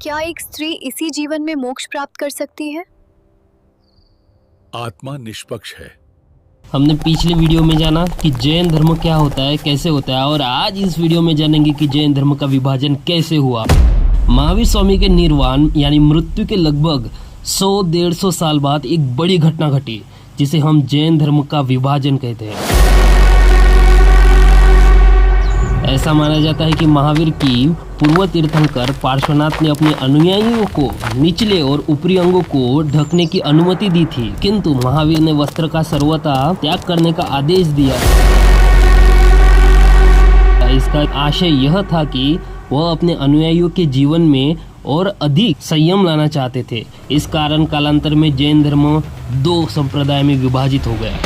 क्या एक स्त्री इसी जीवन में मोक्ष प्राप्त कर सकती है? आत्मा निष्पक्ष है। हमने पिछले वीडियो में जाना कि जैन धर्म क्या होता है, कैसे होता है, और आज इस वीडियो में जानेंगे कि जैन धर्म का विभाजन कैसे हुआ। महावीर स्वामी के निर्वाण यानी मृत्यु के लगभग 100-150 साल बाद एक बड़ी घटना घटी जिसे हम जैन धर्म का विभाजन कहते हैं। ऐसा माना जाता है कि महावीर की पूर्व तीर्थंकर पार्श्वनाथ ने अपने अनुयायियों को निचले और ऊपरी अंगों को ढकने की अनुमति दी थी, किंतु महावीर ने वस्त्र का सर्वथा त्याग करने का आदेश दिया। इसका आशय यह था कि वह अपने अनुयायियों के जीवन में और अधिक संयम लाना चाहते थे। इस कारण कालांतर में जैन धर्म 2 संप्रदाय में विभाजित हो गया।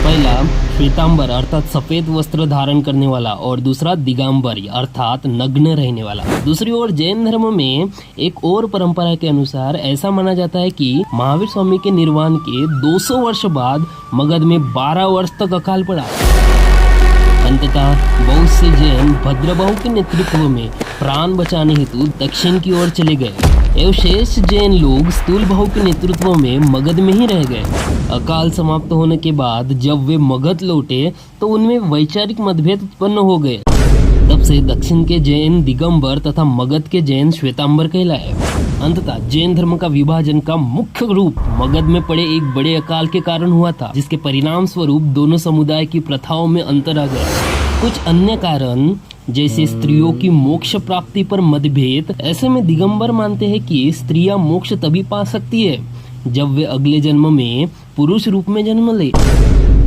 पहला श्वेतांबर अर्थात सफेद वस्त्र धारण करने वाला और दूसरा दिगंबर अर्थात नग्न रहने वाला। दूसरी ओर जैन धर्म में एक और परंपरा के अनुसार ऐसा माना जाता है कि महावीर स्वामी के निर्वाण के 200 वर्ष बाद मगध में 12 वर्ष तक अकाल पड़ा। अंततः बहुत से जैन भद्रबाहु के नेतृत्व में प्राण बचाने हेतु दक्षिण की ओर चले गए एवं शेष जैन लोग स्थूलबाहु के नेतृत्व में मगध में ही रह गए। अकाल समाप्त होने के बाद जब वे मगध लौटे तो उनमें वैचारिक मतभेद उत्पन्न हो गए। तब से दक्षिण के जैन दिगंबर तथा मगध के जैन श्वेतांबर कहलाए। अंततः जैन धर्म का विभाजन का मुख्य रूप मगध में पड़े एक बड़े अकाल के कारण हुआ था, जिसके परिणाम स्वरूप दोनों समुदाय की प्रथाओं में अंतर आ गया। कुछ अन्य कारण जैसे स्त्रियों की मोक्ष प्राप्ति पर मतभेद। ऐसे में दिगंबर मानते हैं कि स्त्रियां मोक्ष तभी पा सकती है जब वे अगले जन्म में पुरुष रूप में जन्म ले।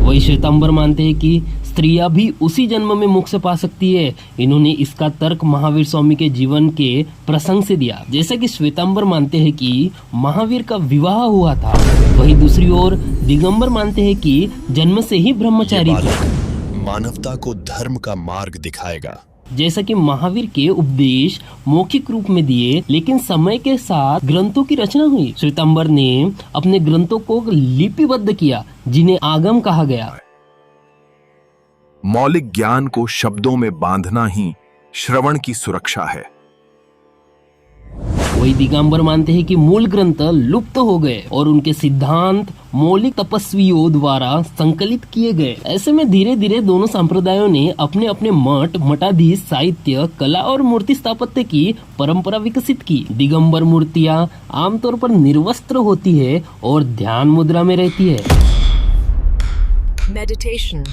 वही श्वेतांबर मानते हैं कि स्त्रियां भी उसी जन्म में मोक्ष पा सकती है। इन्होंने इसका तर्क महावीर स्वामी के जीवन के प्रसंग से दिया। जैसे कि श्वेतांबर मानते हैं कि महावीर का विवाह हुआ था, वही दूसरी ओर दिगंबर मानते हैं कि जन्म से ही ब्रह्मचारी थे। मानवता को धर्म का मार्ग दिखाएगा। जैसा कि महावीर के उपदेश मौखिक रूप में दिए, लेकिन समय के साथ ग्रंथों की रचना हुई। श्वेतांबर ने अपने ग्रंथों को लिपिबद्ध किया जिन्हें आगम कहा गया। मौलिक ज्ञान को शब्दों में बांधना ही श्रवण की सुरक्षा है। वही दिगंबर मानते हैं कि मूल ग्रंथ लुप्त हो गए और उनके सिद्धांत मौलिक तपस्वियों द्वारा संकलित किए गए। ऐसे में धीरे धीरे दोनों संप्रदायों ने अपने अपने मठ, मठाधीश, साहित्य, कला और मूर्ति स्थापत्य की परंपरा विकसित की। दिगंबर मूर्तियां आमतौर पर निर्वस्त्र होती है और ध्यान मुद्रा में रहती है। मेडिटेशन।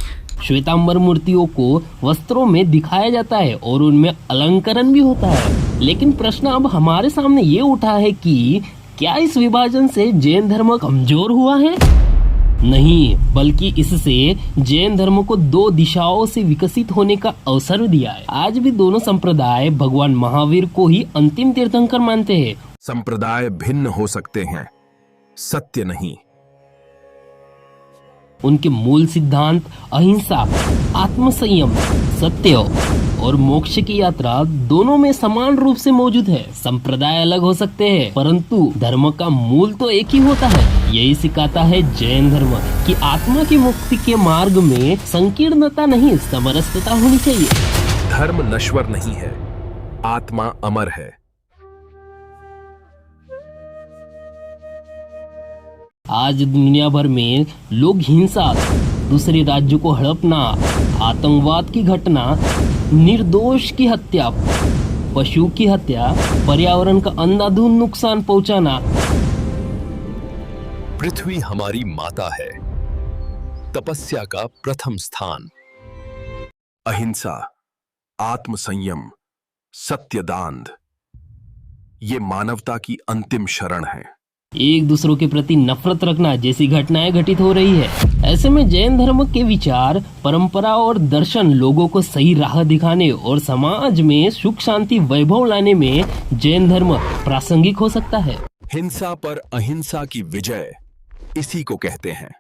श्वेतांबर मूर्तियों को वस्त्रों में दिखाया जाता है और उनमें अलंकरण भी होता है। लेकिन प्रश्न अब हमारे सामने ये उठा है कि क्या इस विभाजन से जैन धर्म कमजोर हुआ है? नहीं, बल्कि इससे जैन धर्म को 2 दिशाओं से विकसित होने का अवसर दिया है। आज भी दोनों संप्रदाय भगवान महावीर को ही अंतिम तीर्थंकर मानते हैं। संप्रदाय भिन्न हो सकते हैं, सत्य नहीं। उनके मूल सिद्धांत अहिंसा, आत्मसंयम, सत्य और मोक्ष की यात्रा दोनों में समान रूप से मौजूद है। संप्रदाय अलग हो सकते हैं, परंतु धर्म का मूल तो एक ही होता है। यही सिखाता है जैन धर्म कि आत्मा की मुक्ति के मार्ग में संकीर्णता नहीं, समरसता होनी चाहिए। धर्म नश्वर नहीं है, आत्मा अमर है। आज दुनिया भर में लोग हिंसा, दूसरे राज्यों को हड़पना, आतंकवाद की घटना, निर्दोष की हत्या, पशु की हत्या, पर्यावरण का अंधाधुंध नुकसान पहुंचाना। पृथ्वी हमारी माता है, तपस्या का प्रथम स्थान। अहिंसा, आत्मसंयम, सत्यदान, ये मानवता की अंतिम शरण है। एक दूसरों के प्रति नफरत रखना जैसी घटनाएं घटित हो रही है। ऐसे में जैन धर्म के विचार, परंपरा और दर्शन लोगों को सही राह दिखाने और समाज में सुख शांति वैभव लाने में जैन धर्म प्रासंगिक हो सकता है। हिंसा पर अहिंसा की विजय, इसी को कहते हैं।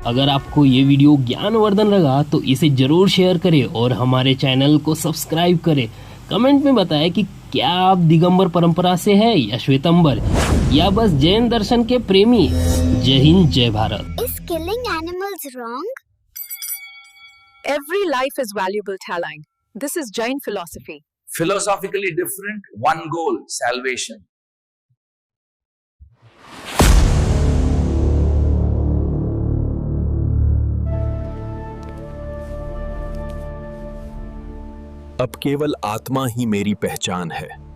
अगर आपको ये वीडियो ज्ञानवर्धन लगा तो इसे जरूर शेयर करें और हमारे चैनल को सब्सक्राइब करें। कमेंट में बताएं कि क्या आप दिगंबर परंपरा से है या श्वेतांबर या बस जैन दर्शन के प्रेमी। जय हिंद, जय Bharat. Is killing animals wrong? Every life is valuable, Talang. This is Jain philosophy. Philosophically different, one goal, salvation. अब केवल आत्मा ही मेरी पहचान है।